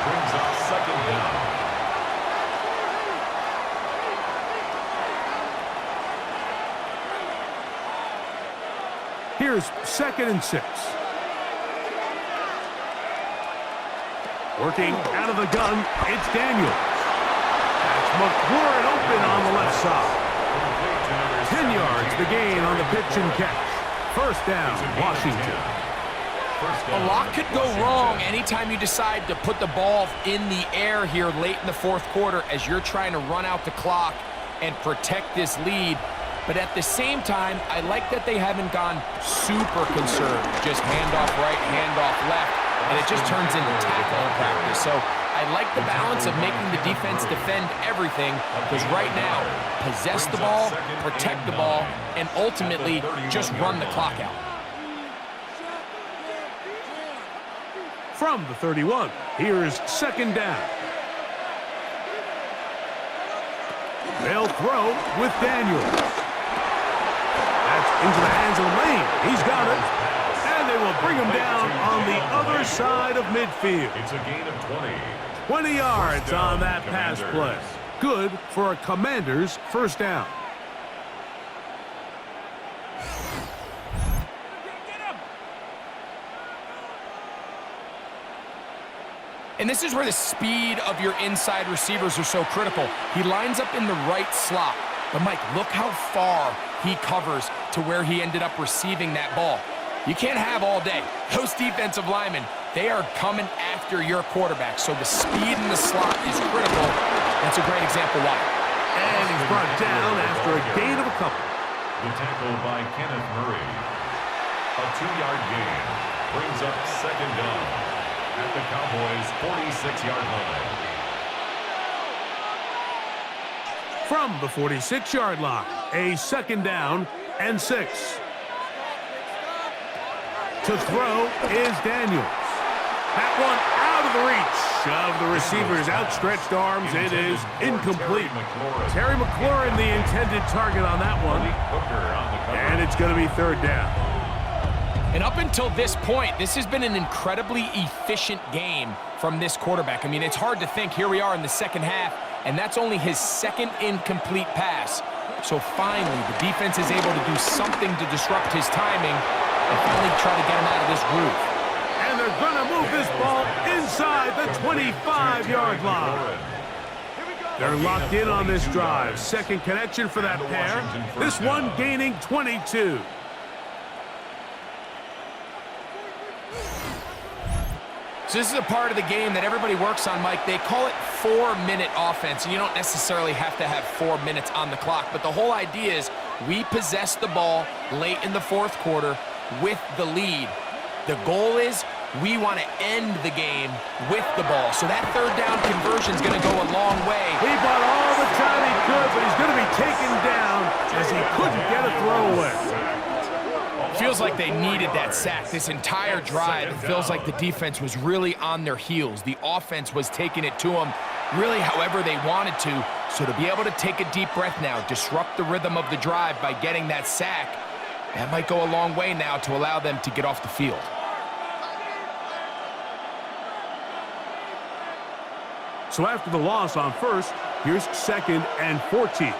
Brings up 2nd down. Here's 2nd and 6. Working out of the gun, it's Daniels. That's McLaurin open on the left side. 10 yards, the gain on the pitch and catch. First down, Washington. A lot could go wrong anytime you decide to put the ball in the air here late in the fourth quarter as you're trying to run out the clock and protect this lead. But at the same time, I like that they haven't gone super conservative. Just handoff right, handoff left, and it just turns into tackling practice. So I like the balance of making the defense defend everything, because right now, possess the ball, protect the ball, and ultimately just run the clock out. From the 31, here's second down. They'll throw with Daniels. That's into the hands of Lane. He's got it. And they will bring him down on the other side of midfield. It's a gain of 20. 20 yards on that pass play. Good for a Commander's first down. And this is where the speed of your inside receivers are so critical. He lines up in the right slot. But, Mike, look how far he covers to where he ended up receiving that ball. You can't have all day. Those defensive linemen, they are coming after your quarterback. So the speed in the slot is critical. That's a great example why. And he's brought down after a gain of a couple. The tackle by Kenneth Murray. A 2-yard gain brings up second down at the Cowboys' 46-yard line. From the 46-yard line, a second down and 6. To throw is Daniels. That one out of the reach of the receiver's outstretched arms. It is incomplete. Terry McLaurin, the intended target on that one. And it's going to be third down. And up until this point, this has been an incredibly efficient game from this quarterback. I mean, it's hard to think. Here we are in the second half, and that's only his second incomplete pass. So finally, the defense is able to do something to disrupt his timing and finally try to get him out of this groove. And they're going to move this ball inside the 25-yard line. They're locked in on this drive. Second connection for that pair. This one gaining 22. So this is a part of the game that everybody works on, Mike. They call it 4-minute offense, and you don't necessarily have to have 4 minutes on the clock. But the whole idea is we possess the ball late in the fourth quarter with the lead. The goal is we want to end the game with the ball. So that third down conversion is going to go a long way. He bought all the time he could, but he's going to be taken down as he couldn't get a throwaway. Feels like they needed that sack this entire drive. It feels like the defense was really on their heels. The offense was taking it to them really however they wanted to. So to be able to take a deep breath now, disrupt the rhythm of the drive by getting that sack, that might go a long way now to allow them to get off the field. So after the loss on first, here's second and 14.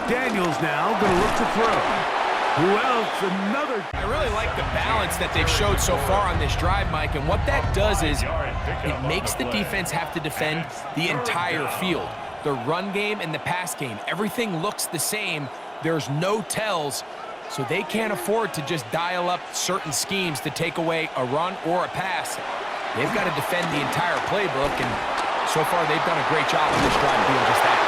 Daniels now going to look to throw. Who else? Another. I really like the balance that they've showed so far on this drive, Mike, and what that does is it makes the defense have to defend the entire field. The run game and the pass game, everything looks the same. There's no tells, so they can't afford to just dial up certain schemes to take away a run or a pass. They've got to defend the entire playbook, and so far they've done a great job on this drive doing just that.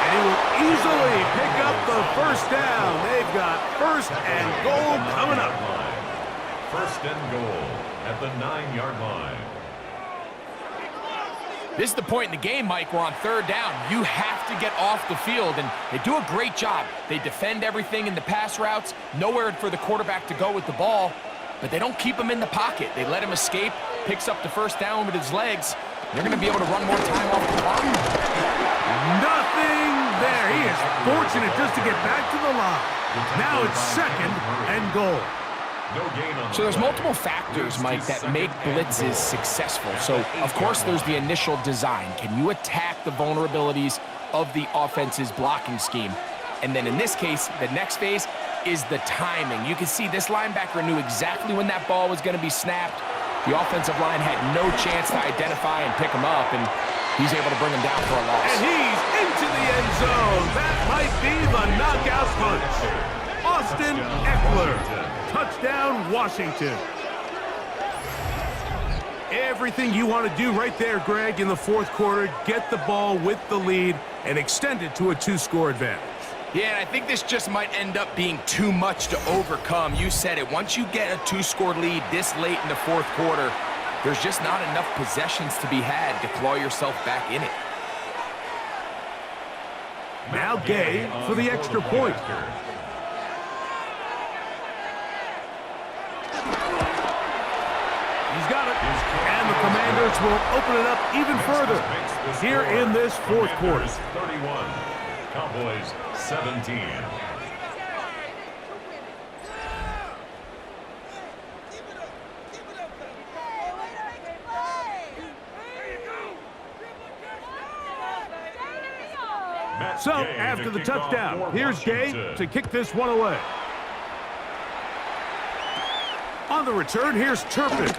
And he will easily pick up the first down. They've got first and goal coming up. First and goal at the 9-yard line. This is the point in the game, Mike, we're on third down. You have to get off the field, and they do a great job. They defend everything in the pass routes, nowhere for the quarterback to go with the ball, but they don't keep him in the pocket. They let him escape, picks up the first down with his legs. They're going to be able to run more time off the clock. Nothing there. He is fortunate just to get back to the line. Now it's second and goal. So there's multiple factors, Mike, that make blitzes successful. So, of course, there's the initial design. Can you attack the vulnerabilities of the offense's blocking scheme? And then in this case, the next phase is the timing. You can see this linebacker knew exactly when that ball was going to be snapped. The offensive line had no chance to identify and pick him up. And He's able to bring him down for a loss. And he's into the end zone. That might be the knockout punch. Austin Eckler. Touchdown, Washington. Everything you want to do right there, Greg, in the fourth quarter. Get the ball with the lead and extend it to a 2-score advantage. Yeah, and I think this just might end up being too much to overcome. You said it. Once you get a 2-score lead this late in the fourth quarter, there's just not enough possessions to be had to claw yourself back in it. Now Gay for the extra point. He's got it. And the Commanders will open it up even further here in this fourth quarter. 31, Cowboys 17. So, after the touchdown, here's Gay to kick this one away. On the return, here's Turpin.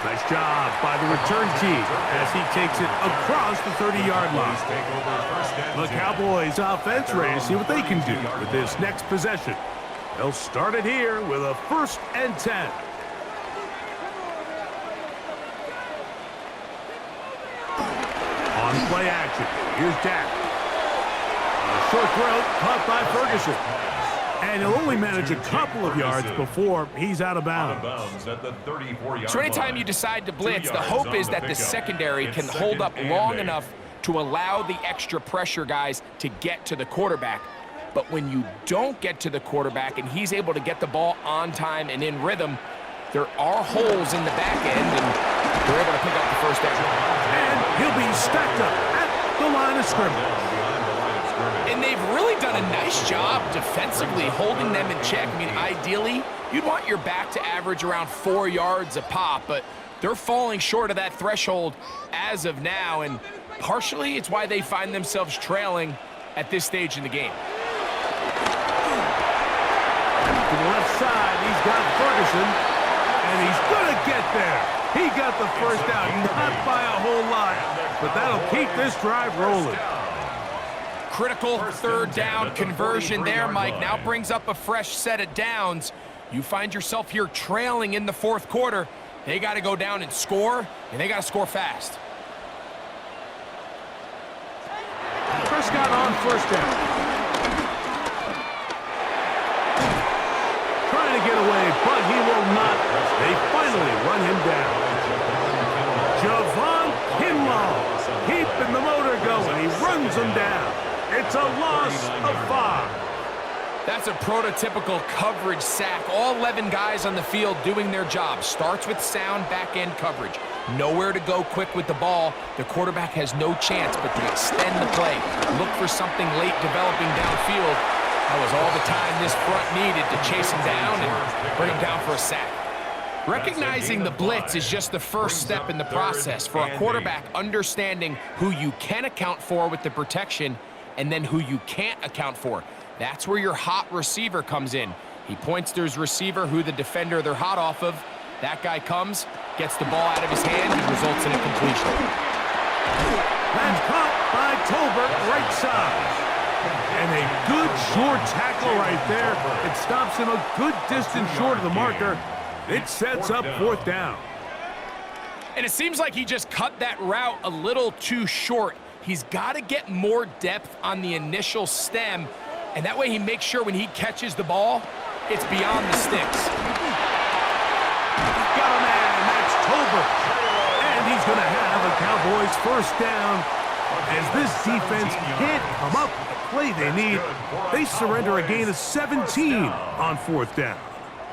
Nice job by the return team as he takes it across the 30-yard line. The Cowboys offense ready to see what they can do with this next possession. They'll start it here with a 1st and 10. On play action, here's Dak. A short throw caught by Ferguson. And he'll only manage a couple of yards before he's out of bounds. At the 34-yard So anytime you decide to blitz, the hope is that the secondary can hold up long enough to allow the extra pressure guys to get to the quarterback. But when you don't get to the quarterback and he's able to get the ball on time and in rhythm, there are holes in the back end, and they're able to pick up the first down. And he'll be stacked up at the line of scrimmage. And they've really done a nice job defensively holding them in check. I mean, ideally, you'd want your back to average around 4 yards a pop, but they're falling short of that threshold as of now, and partially it's why they find themselves trailing at this stage in the game. To the left side, he's got Ferguson, and he's going to get there. He got the first down, not by a whole lot, but that'll keep this drive rolling. Critical third down conversion there, Mike. Now brings up a fresh set of downs. You find yourself here trailing in the fourth quarter. They got to go down and score, and they got to score fast. Prescott on first down. Trying to get away, but he will not. They finally run him down. Javon Kinlaw keeping the motor going. He runs him down. It's a loss of 5. That's a prototypical coverage sack. All 11 guys on the field doing their job. Starts with sound back-end coverage. Nowhere to go quick with the ball. The quarterback has no chance but to extend the play. Look for something late developing downfield. That was all the time this front needed to chase him down and bring him down for a sack. Recognizing the blitz is just the first step in the process for a quarterback understanding who you can account for with the protection and then who you can't account for. That's where your hot receiver comes in. He points to his receiver, who the defender they're hot off of. That guy comes, gets the ball out of his hand, and results in a completion. That's caught by Tolbert, right side. And a good short tackle right there. It stops him a good distance short of the marker. It sets up fourth down. And it seems like he just cut that route a little too short. He's got to get more depth on the initial stem, and that way he makes sure when he catches the ball, it's beyond the sticks. Got a man, that's Tolbert. And he's going to have a Cowboys first down. As this defense can't come up with the play they need, they surrender a gain of 17 on fourth down.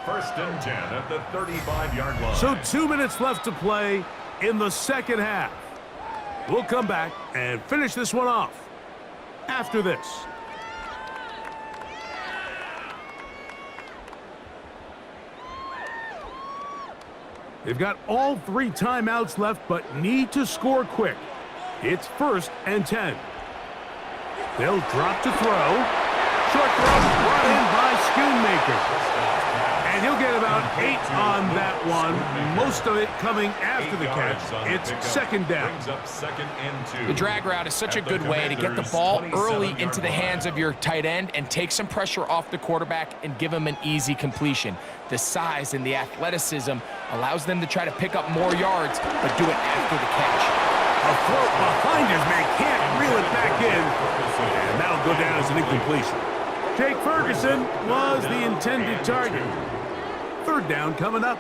1st and 10 at the 35-yard line. So 2 minutes left to play in the second half. We'll come back and finish this one off after this. They've got all 3 timeouts left, but need to score quick. It's 1st and 10. They'll drop to throw. Short throw brought in by Schoonmaker. And he'll get about 8 on that one, most of it coming after the catch. It's second down. The drag route is such a good way to get the ball early into the hands of your tight end and take some pressure off the quarterback and give him an easy completion. The size and the athleticism allows them to try to pick up more yards, but do it after the catch. A throw behind his man, can't reel it back in, and that'll go down as an incompletion. Jake Ferguson was the intended target. Third down coming up.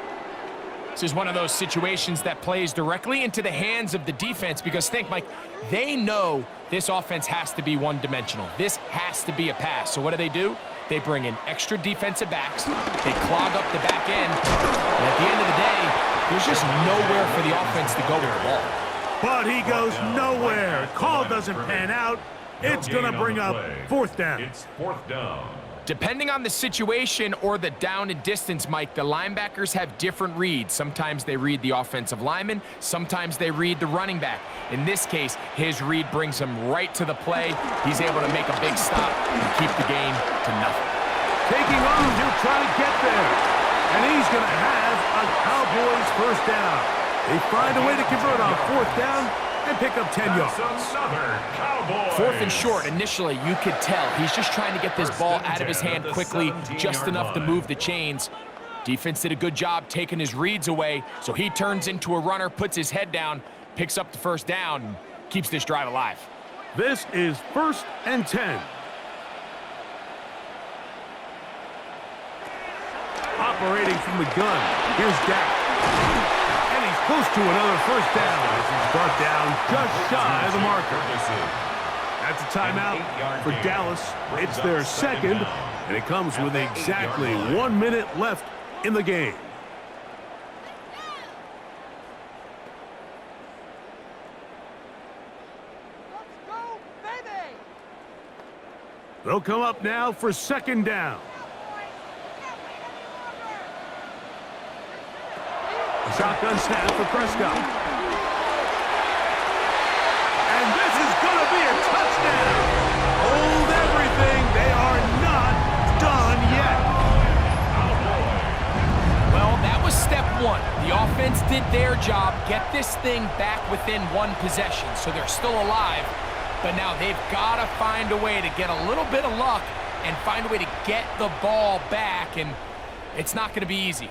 This is one of those situations that plays directly into the hands of the defense because think, Mike, they know this offense has to be one-dimensional. This has to be a pass. So what do? They bring in extra defensive backs. They clog up the back end. And at the end of the day, there's just nowhere for the offense to go with the ball. But he goes nowhere. Call doesn't pan out. It's going to bring up fourth down. It's fourth down. Depending on the situation or the down and distance, Mike, the linebackers have different reads. Sometimes they read the offensive lineman. Sometimes they read the running back. In this case, his read brings him right to the play. He's able to make a big stop and keep the game to nothing. Taking on, he'll try to get there. And he's going to have a Cowboys first down. They find a way to convert on fourth down and pick up 10 yards. Fourth and short, initially, you could tell he's just trying to get this ball out of his hand quickly, just enough to move the chains. Defense did a good job taking his reads away, so he turns into a runner, puts his head down, picks up the first down, and keeps this drive alive. This is 1st and 10. Operating from the gun, here's Dak. And he's close to another first down as he's brought down just shy of the marker. That's a timeout for Dallas. It's their second, and it comes with exactly 1 minute left in the game. Let's go, baby! They'll come up now for second down. Shotgun snap for Prescott. And this is going to be a touchdown. Hold everything. They are not done yet. Well, that was step one. The offense did their job, get this thing back within one possession, so they're still alive. But now they've got to find a way to get a little bit of luck and find a way to get the ball back, and it's not going to be easy.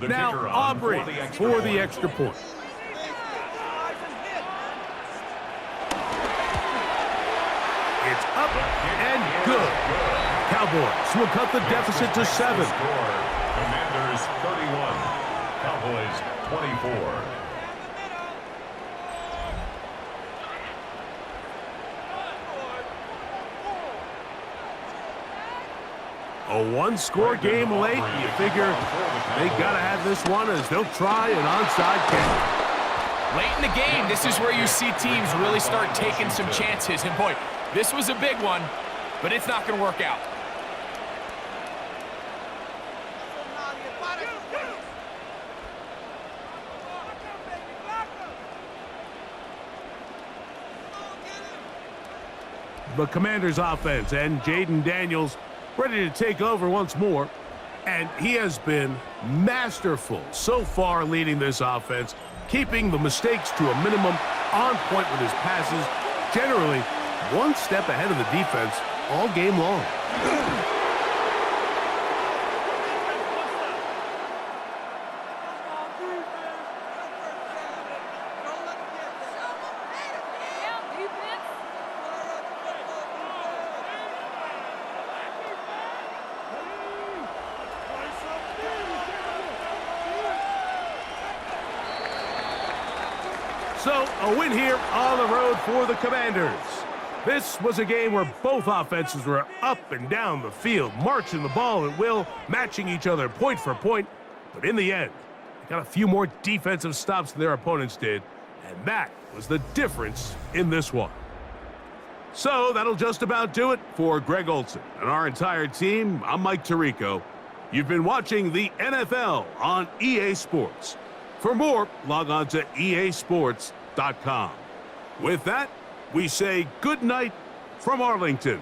Now Aubrey for the extra point. It's up and good. Cowboys will cut the deficit to 7. Commanders 31, Cowboys 24. A one-score game late. You figure they got to have this one as they'll try an onside kick. Late in the game, this is where you see teams really start taking some chances. And boy, this was a big one, but it's not going to work out. The Commanders' offense and Jaden Daniels ready to take over once more. And he has been masterful so far leading this offense, keeping the mistakes to a minimum, on point with his passes, generally one step ahead of the defense all game long. So, a win here on the road for the Commanders. This was a game where both offenses were up and down the field, marching the ball at will, matching each other point for point. But in the end, they got a few more defensive stops than their opponents did, and that was the difference in this one. So, that'll just about do it for Greg Olson and our entire team. I'm Mike Tirico. You've been watching the NFL on EA Sports. For more, log on to easports.com. With that, we say good night from Arlington.